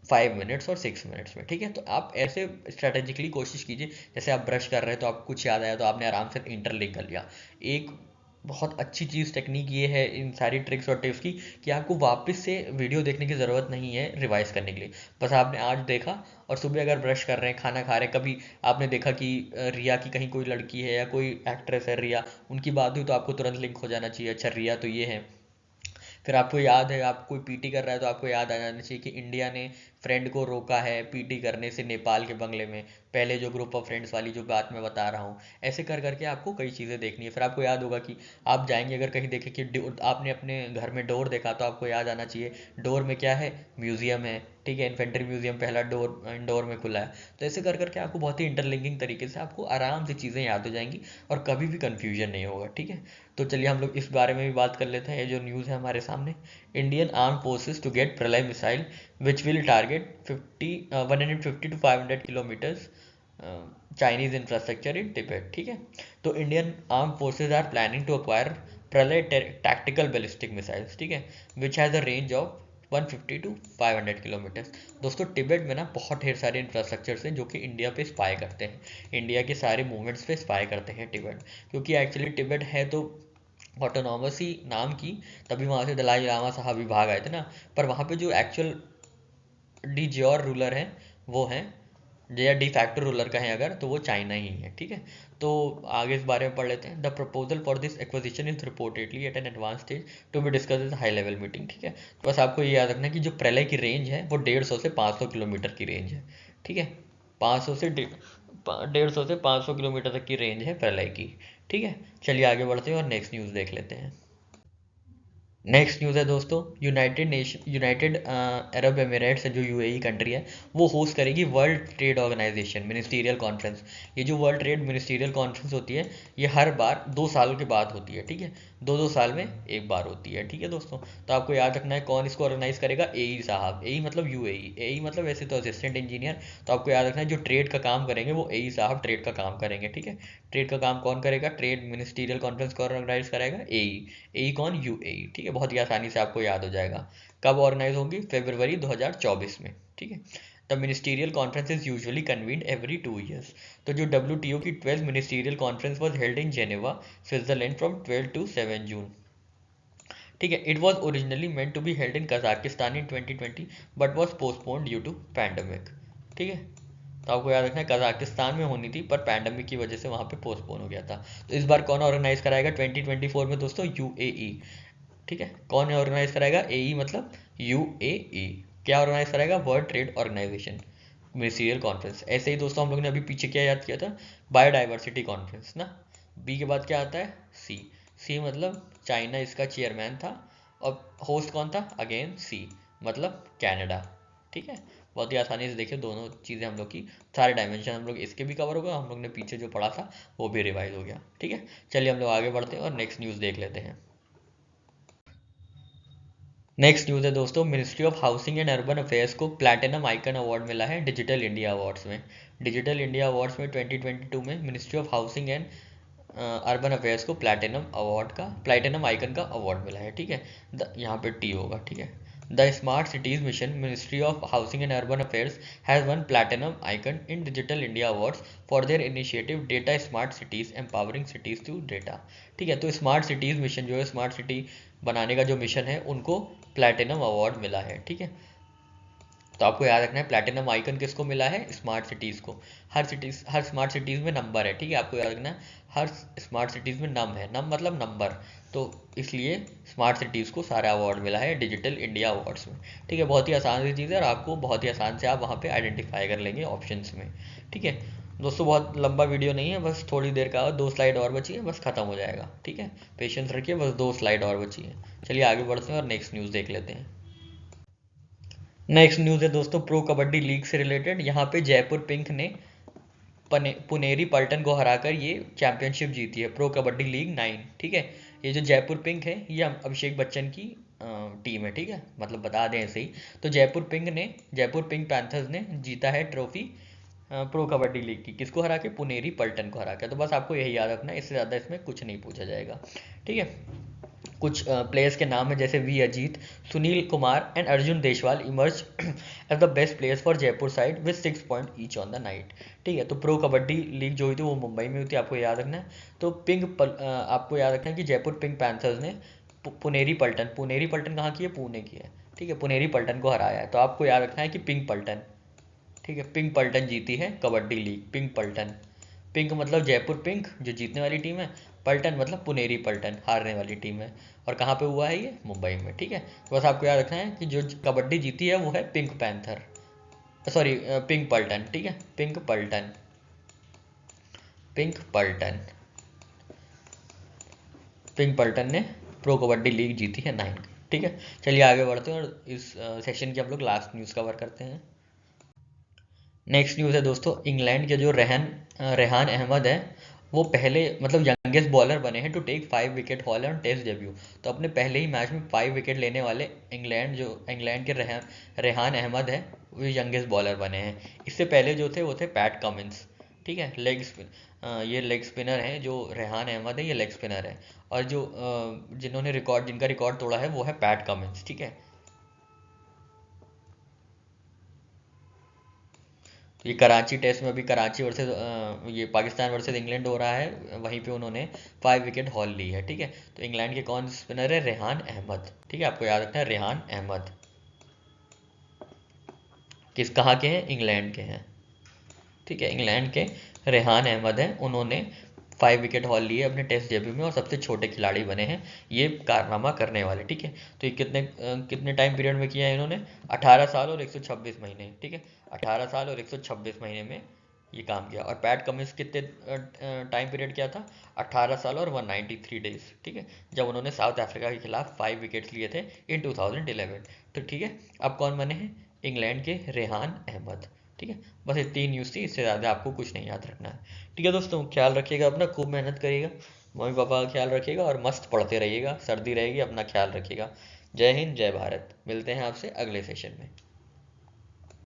5 मिनट्स और 6 मिनट्स में, ठीक है। तो आप ऐसे स्ट्रैटेजिकली कोशिश कीजिए, जैसे आप ब्रश कर रहे हैं तो आपको कुछ याद आया तो आपने आराम से इंटरलिंक कर लिया। एक बहुत अच्छी चीज़ टेक्निक ये है इन सारी ट्रिक्स और टिप्स की, कि आपको वापस से वीडियो देखने की ज़रूरत नहीं है रिवाइज करने के लिए। बस आपने आज देखा और सुबह अगर ब्रश कर रहे हैं, खाना खा रहे हैं, कभी आपने देखा कि रिया की कहीं कोई लड़की है या कोई एक्ट्रेस है रिया, उनकी बात हुई तो आपको तुरंत लिंक हो जाना चाहिए, अच्छा रिया तो ये है। फिर आपको याद है, आप कोई पीटी कर रहा है तो आपको याद आ जाना चाहिए कि इंडिया ने फ्रेंड को रोका है पीटी करने से नेपाल के बंगले में, पहले जो ग्रुप ऑफ फ्रेंड्स वाली जो बात मैं बता रहा हूँ। ऐसे कर करके आपको कई चीज़ें देखनी है। फिर आपको याद होगा कि आप जाएंगे अगर कहीं देखें कि आपने अपने घर में डोर देखा तो आपको याद आना चाहिए डोर में क्या है, म्यूजियम है, ठीक है। इन्फेंट्री म्यूजियम पहला डोर इंडोर में खुला है। तो ऐसे कर करके आपको बहुत ही इंटरलिंकिंग तरीके से आपको आराम से चीज़ें याद हो जाएंगी और कभी भी कन्फ्यूजन नहीं होगा, ठीक है। तो चलिए हम लोग इस बारे में भी बात कर लेते हैं। ये जो न्यूज़ है हमारे सामने, Indian arm forces to get Pralay missile which will target 150 to 500 kilometres Chinese infrastructure in Tibet, ठीक है। तो Indian arm forces are planning to acquire Pralay tactical ballistic missiles, ठीक है, which has a range of 150 to 500 kilometres. दोस्तों Tibet में ना बहुत ढेर सारे इंफ्रास्ट्रक्चर्स हैं जो कि इंडिया पे स्पाई करते हैं, इंडिया के सारे मूवमेंट्स पे स्पाई करते हैं तिब्बत। क्योंकि एक्चुअली तिब्बत है तो ऑटोनॉमस ही नाम की, तभी वहाँ से दलाई लामा साहब भी भाग आए थे ना। पर वहाँ पे जो एक्चुअल डी ज्योर रूलर हैं वो हैं, या डी फैक्टर रूलर कहें अगर, तो वो चाइना ही है, ठीक है। तो आगे इस बारे में पढ़ लेते हैं। The proposal for this acquisition is reportedly at an advance stage to be discuss in high level meeting, ठीक है। तो बस आपको ये याद रखना है कि जो प्रलय की रेंज है वो 150 से 500 किलोमीटर की रेंज है, ठीक है। 500 से 150 से 500 किलोमीटर तक की रेंज है प्रलय की, ठीक है। चलिए आगे बढ़ते हैं और नेक्स्ट न्यूज़ देख लेते हैं। नेक्स्ट न्यूज़ है दोस्तों, यूनाइटेड अरब एमिरेट्स जो यूएई कंट्री है वो होस्ट करेगी World Trade Organization ministerial conference. ये जो वर्ल्ड ट्रेड मिनिस्टीरियल कॉन्फ्रेंस होती है ये हर बार 2 साल के बाद होती है, ठीक है। 2 साल में एक बार होती है, ठीक है दोस्तों। तो आपको याद रखना है कौन इसको ऑर्गेनाइज करेगा, एई साहब। एई मतलब यूएई, एई मतलब वैसे तो असिस्टेंट इंजीनियर। तो आपको याद रखना है जो ट्रेड का काम करेंगे वो एई साहब ट्रेड का काम करेंगे, ठीक है। ट्रेड का काम कौन करेगा, ट्रेड मिनिस्टीरियल कॉन्फ्रेंस को ऑर्गेनाइज करेगा एई। एई कौन, यूएई, ठीक है। बहुत ही आसानी से आपको याद हो जाएगा। कब ऑर्गेनाइज होगी, फरवरी 2024 में, ठीक है। The ministerial conference is usually convened every 2 years. तो जो WTO की 12th ministerial conference was held in Geneva Switzerland from 12 to 7 June, ठीक है। It was originally meant to be held in Kazakhstan in 2020 but was postponed due to pandemic, ठीक है। तो आपको याद रखना है कजाकिस्तान में होनी थी पर पैंडमिक की वजह से वहाँ पे पोस्टपोन हो गया था। तो इस बार कौन ऑर्गेनाइज कराएगा 2024 में दोस्तों, यूएई, ठीक है। कौन ऑर्गेनाइज कराएगा, एई मतलब यूएई। क्या ऑर्गेनाइज कराएगा, World Trade Organization ministerial conference. ऐसे ही दोस्तों हम लोग ने अभी पीछे क्या याद किया था, बायोडाइवर्सिटी कॉन्फ्रेंस ना। बी के बाद क्या आता है, सी। सी मतलब चाइना इसका चेयरमैन था, और होस्ट कौन था, अगेन सी मतलब कनाडा, ठीक है। बहुत ही आसानी से देखिए दोनों चीज़ें हम लोग की, सारे डायमेंशन हम लोग इसके भी कवर हो गए, हम लोग ने पीछे जो पढ़ा था वो भी रिवाइज हो गया, ठीक है। चलिए हम लोग आगे बढ़ते हैं और नेक्स्ट न्यूज़ देख लेते हैं। नेक्स्ट न्यूज़ है दोस्तों, ministry of housing and urban affairs को प्लैटिनम आइकन अवार्ड मिला है डिजिटल इंडिया अवार्ड्स में। डिजिटल इंडिया अवार्ड्स में 2022 में ministry of housing and urban affairs को प्लैटिनम आइकन का अवार्ड मिला है। ठीक है, यहाँ पे टी होगा। ठीक है, the smart cities mission ministry of housing and urban affairs has one platinum icon in digital India awards for their initiative data smart cities empowering cities through data. ठीक है, तो स्मार्ट सिटीज मिशन जो है, smart city बनाने का जो mission है, उनको प्लैटिनम अवार्ड मिला है। ठीक है, तो आपको याद रखना है प्लैटिनम आइकन किसको मिला है, स्मार्ट सिटीज़ को। हर स्मार्ट सिटीज़ में नंबर है। ठीक है, आपको याद रखना है हर स्मार्ट सिटीज़ में नम है, नम मतलब नंबर, तो इसलिए स्मार्ट सिटीज़ को सारा अवार्ड मिला है डिजिटल इंडिया अवार्ड्स में। ठीक है, बहुत ही आसान सी चीज़ है और आपको बहुत ही आसान से आप वहाँ पे आइडेंटिफाई कर लेंगे ऑप्शंस में। ठीक है दोस्तों, बहुत लंबा वीडियो नहीं है, बस थोड़ी देर का, 2 स्लाइड और बची है, बस खत्म हो जाएगा। ठीक है, पेशेंस रखिए, बस 2 स्लाइड और बची है। चलिए आगे बढ़ते हैं और नेक्स्ट न्यूज़ देख लेते हैं। नेक्स्ट न्यूज़ है दोस्तों, प्रो कबड्डी लीग से रिलेटेड। यहाँ पे जयपुर पिंक ने पुनेरी पल्टन को हराकर ये चैंपियनशिप जीती है, प्रो कबड्डी लीग 9। ठीक है, ये जो जयपुर पिंक है ये अभिषेक बच्चन की टीम है। ठीक है, मतलब बता दें ऐसे ही। तो जयपुर पिंक पैंथर्स ने जीता है ट्रॉफी प्रो कबड्डी लीग की, किसको हरा के, पुनेरी पल्टन को हरा के। तो बस आपको यही याद रखना है, इससे ज़्यादा इसमें कुछ नहीं पूछा जाएगा। ठीक है, कुछ प्लेयर्स के नाम है जैसे V Ajit, Sunil Kumar and Arjun Deshwal emerge as the best players for Jaipur side with 6 point each on the night. ठीक है, तो प्रो कबड्डी लीग जो हुई थी वो मुंबई में हुई थी, आपको याद रखना है। तो आपको याद रखना है कि जयपुर पिंक पैंथर्स ने पुनेरी पल्टन कहाँ की है, पुणे की है। ठीक है, पुनेरी पल्टन को हराया है। तो आपको याद रखना है कि पिंक पल्टन, ठीक है, पिंक पल्टन जीती है कबड्डी लीग, पिंक पल्टन। पिंक मतलब जयपुर पिंक जो जीतने वाली टीम है, पल्टन मतलब पुनेरी पल्टन हारने वाली टीम है। और कहाँ पे हुआ है ये, मुंबई में। ठीक है, तो बस आपको याद रखना है कि जो कबड्डी जीती है वो है पिंक पैंथर, सॉरी पिंक पल्टन। ठीक है, पिंक पल्टन, पिंक पल्टन, पिंक पल्टन ने प्रो कबड्डी लीग जीती है 9। ठीक है, चलिए आगे बढ़ते हैं और इस सेशन की हम लोग लास्ट न्यूज़ कवर करते हैं। नेक्स्ट न्यूज़ है दोस्तों, इंग्लैंड के जो रेहान अहमद है वो पहले मतलब यंगेस्ट बॉलर बने हैं to take 5 wicket haul on test debut. तो अपने पहले ही मैच में 5 विकेट लेने वाले इंग्लैंड के रेहान अहमद है वो यंगेस्ट बॉलर बने हैं। इससे पहले जो थे वो थे पैट कमिंस। ठीक है, ये लेग स्पिनर हैं, जो रेहान अहमद है ये लेग स्पिनर है। और जो जिनका रिकॉर्ड तोड़ा है वो है पैट कमिंस। ठीक है, ये कराची टेस्ट में अभी कराची वर्सेस ये पाकिस्तान वर्सेस इंग्लैंड हो रहा है, वहीं पे उन्होंने 5 विकेट हॉल ली है। ठीक है, तो इंग्लैंड के कौन स्पिनर है, रेहान अहमद। ठीक है, आपको याद रखना है रेहान अहमद कहाँ के हैं, इंग्लैंड के हैं। ठीक है, इंग्लैंड के रेहान अहमद हैं, उन्होंने 5 विकेट हॉल लिए अपने टेस्ट डेब्यू में और सबसे छोटे खिलाड़ी बने हैं ये कारनामा करने वाले। ठीक है, तो ये कितने टाइम पीरियड में किया है इन्होंने, 18 साल और 126 महीने। ठीक है, 18 साल और 126 महीने में ये काम किया। और पैट कमिंस कितने टाइम पीरियड किया था, 18 साल और 193 डेज। ठीक है, जब उन्होंने साउथ अफ्रीका के खिलाफ 5 विकेट्स लिए थे इन 2011। तो ठीक है, अब कौन बने हैं, इंग्लैंड के रेहान अहमद। ठीक है, बस ये 3 न्यूज़ थी, इससे ज़्यादा आपको कुछ नहीं याद रखना है। ठीक है दोस्तों, ख्याल रखिएगा अपना, खूब मेहनत करिएगा, मम्मी पापा का ख्याल रखिएगा और मस्त पढ़ते रहिएगा, सर्दी रहेगी अपना ख्याल रखिएगा। जय हिंद, जय भारत, मिलते हैं आपसे अगले सेशन में।